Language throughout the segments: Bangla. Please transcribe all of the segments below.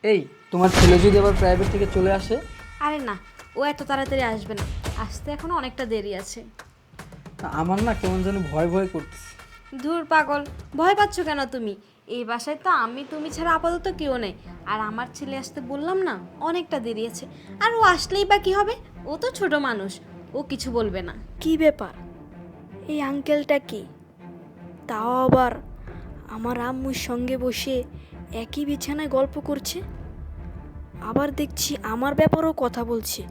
এই, তোমার ছেলে যদি আবার প্রাইভেট থেকে চলে আসে? আরে না, ও এত তাড়াতাড়ি আসবে না, আসতে এখনো অনেকটা দেরি আছে। আমার না কেমন যেন ভয় ভয় করতেছে। ধুর পাগল, ভয় পাচ্ছ কেন তুমি? এই বাসায় তো আমি তুমি ছাড়া আপাতত কেউ নেই। আর আমার ছেলে আসতে বললাম না, অনেকটা দেরি আছে। আর ও আসলেই বা কি হবে? ও তো ছোট মানুষ, ও কিছু বলবে না। কি ব্যাপার? এই আঙ্কেলটা কি? তাও আবার আমার আম্মুর সঙ্গে বসে একই বিছানায় গল্প করছে, আবার দেখছি আমার ব্যাপারেও কথা বলছে।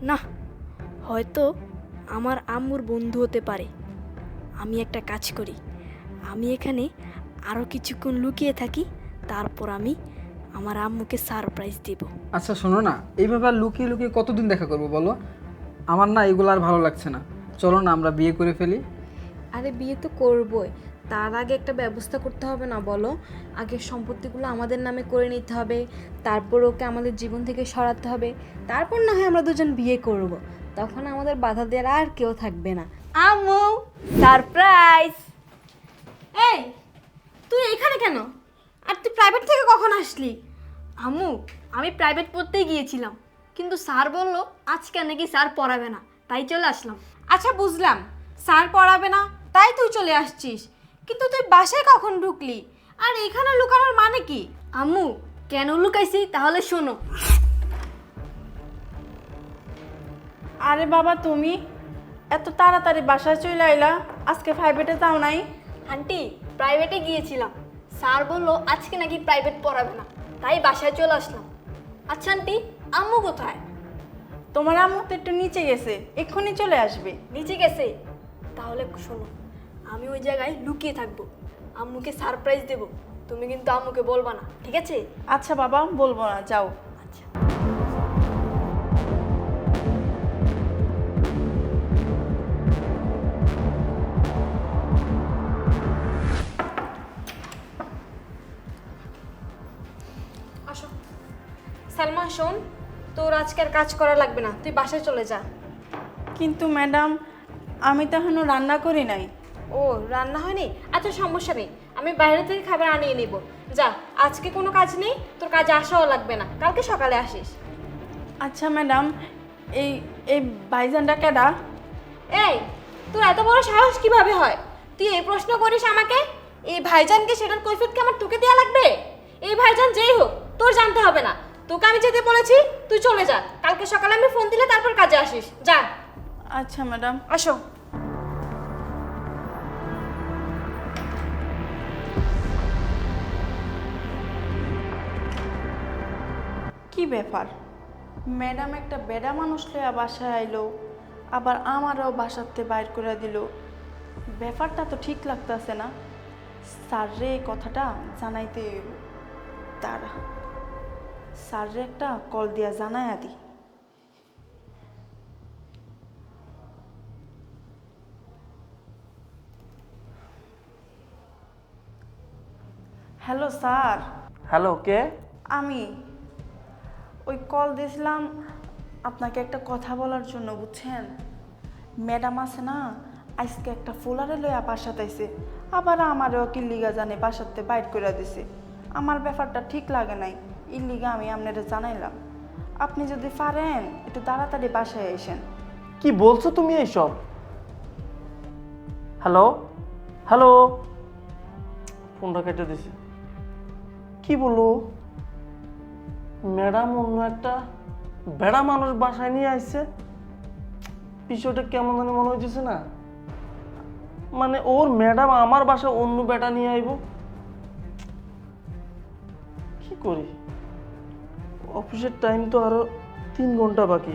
না, হয়তো আমার আম্মুর বন্ধু হতে পারে। আমি একটা কাজ করি, আমি এখানে আরও কিছুক্ষণ লুকিয়ে থাকি, তারপর আমি আমার আম্মুকে সারপ্রাইজ দেব। আচ্ছা শোনো না, এইভাবে আর লুকিয়ে লুকিয়ে কতদিন দেখা করবো বলো? আমার না এগুলো আর ভালো লাগছে না। চলো না আমরা বিয়ে করে ফেলি। আরে বিয়ে তো করবই, তার আগে একটা ব্যবস্থা করতে হবে না বলো? আগে সম্পত্তিগুলো আমাদের নামে করে নিতে হবে, তারপর ওকে আমাদের জীবন থেকে সরাতে হবে, তারপর না হয় আমরা দুজন বিয়ে করব। তখন আমাদের বাধা দেওয়ার আর কেউ থাকবে না। আম্মু, সারপ্রাইজ! এই, তুই এখানে কেন? আর তুই প্রাইভেট থেকে কখন আসলি? আম্মু, আমি প্রাইভেট পড়তেই গিয়েছিলাম, কিন্তু স্যার বলল আজকে নাকি স্যার পড়াবে না, তাই চলে আসলাম। আচ্ছা বুঝলাম, স্যার পড়াবে না তাই তুই চলে আসছিস, কিন্তু তুই বাসায় কখন ঢুকলি? আর এখানে লুকানোর মানে কি? আম্মু, কেন লুকাইছি তাহলে শোনো। আরে বাবা, তুমি এত তাড়াতাড়ি বাসায় চলে আইলা? আজকে প্রাইভেটে যাও নাই? আন্টি, প্রাইভেটে গিয়েছিলাম, স্যার বলল আজকে নাকি প্রাইভেট পড়াবে না, তাই বাসায় চলে আসলাম। আচ্ছা আন্টি, আম্মু কোথায়? তোমার আম্মু তো একটু নিচে গেছে, এক্ষুনি চলে আসবে। নিচে গেছে? তাহলে শোনো, আমি ওই জায়গায় লুকিয়ে থাকবো, আম্মুকে সারপ্রাইজ দেব। তুমি কিন্তু আম্মুকে বলবা না, ঠিক আছে? আচ্ছা বাবা, বলবো না, যাও। আচ্ছা। আসো। সালমা শোন, তোর আজকে আর কাজ করা লাগবে না, তুই বাসায় চলে যা। কিন্তু ম্যাডাম, আমি তো এখনো রান্না করি নাই। ও, রান্না হয়নি? আচ্ছা সমস্যা নেই, আমি বাইরে থেকে খাবার আনিয়ে নিব। যা, আজকে কোনো কাজ নেই, তোর কাজে আসাও লাগবে না, কালকে সকালে আসিস। আচ্ছা ম্যাডাম, এই এই ভাইজানটা কেডা? এই, তোর এত বড় সাহস কিভাবে হয়? তুই এই প্রশ্ন করিস আমাকে? এই ভাইজানকে সেটার কৈফিয়ত কি আমার তোকে দেয়া লাগবে? এই ভাইজান যেই হোক, তোর জানতে হবে না। তোকে আমি যেতে বলেছি, তুই চলে যা, কালকে সকালে আমি ফোন দিলে তারপর কাজে আসিস। যা। আচ্ছা ম্যাডাম। আসো। কি ব্যাপার, ম্যাডাম একটা বেডা মানুষ লইয়া বাসায় আইলো, আবার আমারও বাসাতে বাইর করে দিল। ব্যাপারটা তো ঠিক লাগতেছে না। স্যার রে এই কথাটা জানাইতে হইব। তারা স্যার রে একটা কল দিয়া জানাই আদি। Hello sir. হ্যালো, কে? আমি ওই কল দিয়েছিলাম আপনাকে একটা কথা বলার জন্য, বুঝছেন? ম্যাডাম আছে না, আজকে একটা ফুলারে লইয়া বাসাতে আইছে, আবার আমারও কি লিগা জানে বাসাতে বাইর করে দিছে। আমার ব্যাপারটা ঠিক লাগে নাই, এই লিগা আমি আপনাদের জানাইলাম। আপনি যদি পারেন একটু তাড়াতাড়ি বাসায় এসেন। কি বলছো তুমি এইসব? হ্যালো হ্যালো, ফোনটা কেটে দিছে। কি বলো? ম্যাডাম অন্য একটা বেড়া মানুষ বাসায় নিয়ে আসছে? বিষয়টা কেমন জানি মনে হইতেছে না? মানে ওর ম্যাডাম আমার বাসায় অন্য বেটা নিয়ে আইব? কি করি? অফিসের টাইম তো আরো 3 ঘন্টা বাকি।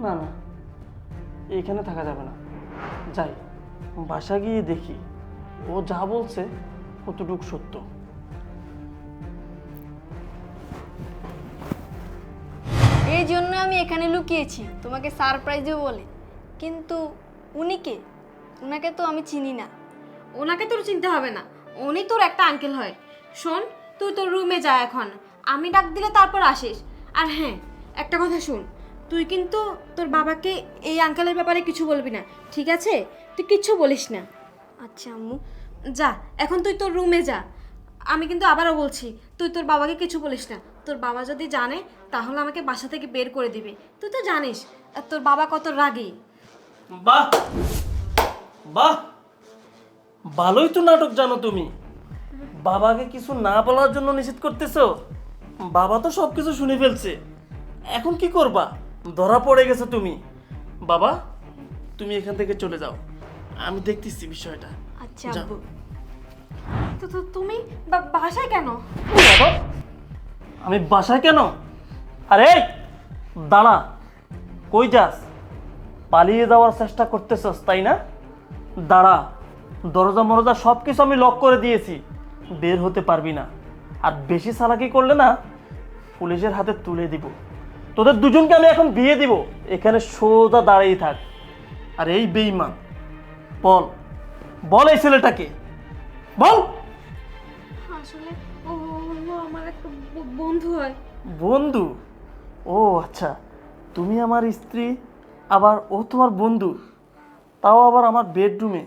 না না, এইখানে থাকা যাবে না। যাই, বাসা গিয়ে দেখি ও যা বলছে কতটুকু সত্য। এই জন্য আমি এখানে লুকিয়েছি, তোমাকে সারপ্রাইজ দেবো বলে। কিন্তু উনি কে? উনাকে তো আমি চিনি না। ওনাকে তোর চিনতে হবে না, উনি তোর একটা আঙ্কেল হয়। শোন, তুই তোর রুমে যা এখন, আমি ডাক দিলে তারপর আসিস। আর হ্যাঁ, একটা কথা শুন, তুই কিন্তু তোর বাবাকে এই আঙ্কেলের ব্যাপারে কিছু বলবি না, ঠিক আছে? তুই কিচ্ছু বলিস না। আচ্ছা আম্মু। যা, এখন তুই তোর রুমে যা। আমি কিন্তু আবারও বলছি, তুই তোর বাবাকে কিছু বলিস না। তোর বাবা যদি জানে তাহলে আমাকে বাসা থেকে বের করে দিবে। তুই তো জানিস তোর বাবা কত রাগী। বাহ বাহ, ভালোই তো নাটক জানো তুমি। বাবাকে কিছু না বলার জন্য নিষেধ করতেছো। বাবা তো সব কিছু শুনে ফেলছে, এখন কি করবা? ধরা পড়ে গেছো তুমি। বাবা, তুমি এখান থেকে চলে যাও, আমি দেখতেছি বিষয়টা। আচ্ছা যাও। আব্বু। তো তো তুমি বাসায় কেন? বাবা, আমি বাসায় কেন? আরে এই, দাঁড়া, কই যাস? পালিয়ে যাওয়ার চেষ্টা করতেছস তাই না? দাঁড়া, দরজা মরজা সব কিছু আমি লক করে দিয়েছি, বের হতে পারবি না। আর বেশি চালাকি করলে না পুলিশের হাতে তুলে দিব। তোদের দুজনকে আমি এখন বিয়ে দিব। এখানে সোজা দাঁড়িয়ে থাক। আর এই বেঈমান, বল বল এই ছেলেটাকে, বল। আসলে ও হলো আমার একটা বন্ধু হয়। বন্ধু? ও আচ্ছা, তুমি আমার স্ত্রী, আবার ও তোমার বন্ধু, তাও আবার আমার বেডরুমে।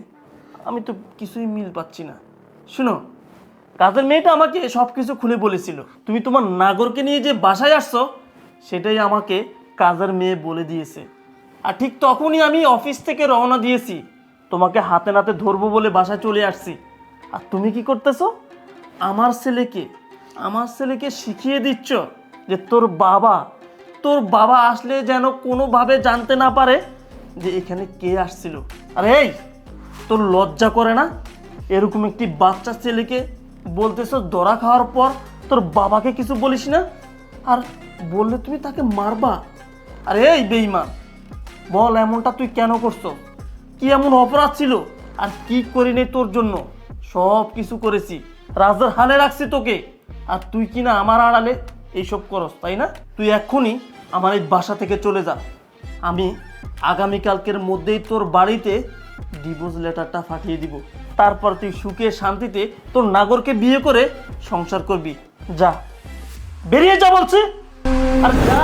আমি তো কিছুই মিল পাচ্ছি না। শুনো, কাজের মেয়েটা আমাকে সব কিছু খুলে বলেছিল। তুমি তোমার নাগরকে নিয়ে যে বাসায় আসছো সেটাই আমাকে কাজের মেয়ে বলে দিয়েছে। আর ঠিক তখনই আমি অফিস থেকে রওনা দিয়েছি, তোমাকে হাতে নাতে ধরবো বলে বাসায় চলে আসছি। আর তুমি কি করতেছো? আমার ছেলেকে শিখিয়ে দিচ্ছ যে তোর বাবা আসলে যেন কোনোভাবে জানতে না পারে যে এখানে কে আসছিল। আরে এই, তোর লজ্জা করে না? এরকম একটি বাচ্চা ছেলেকে বলতেছো ধরা খাওয়ার পর তোর বাবাকে কিছু বলিস না? আর বললে তুমি তাকে মারবা? আরে এই বেঈমান, বল এমনটা তুই কেন করছো? কি এমন অপরাধ ছিল? আর কি করিনি তোর জন্য? সব কিছু করেছি, রাজার হালে রাখছি তোকে। আর তুই কিনা আমার আড়ালে এইসব করস, তাই না? তুই এক্ষুনি আমার এই বাসা থেকে চলে যা। আমি আগামীকালকের মধ্যেই তোর বাড়িতে ডিভোর্স লেটারটা পাঠিয়ে দিব। তারপর তুই সুখে শান্তিতে তোর নাগরকে বিয়ে করে সংসার করবি। যা, বেরিয়ে যা বলছি। আর যা।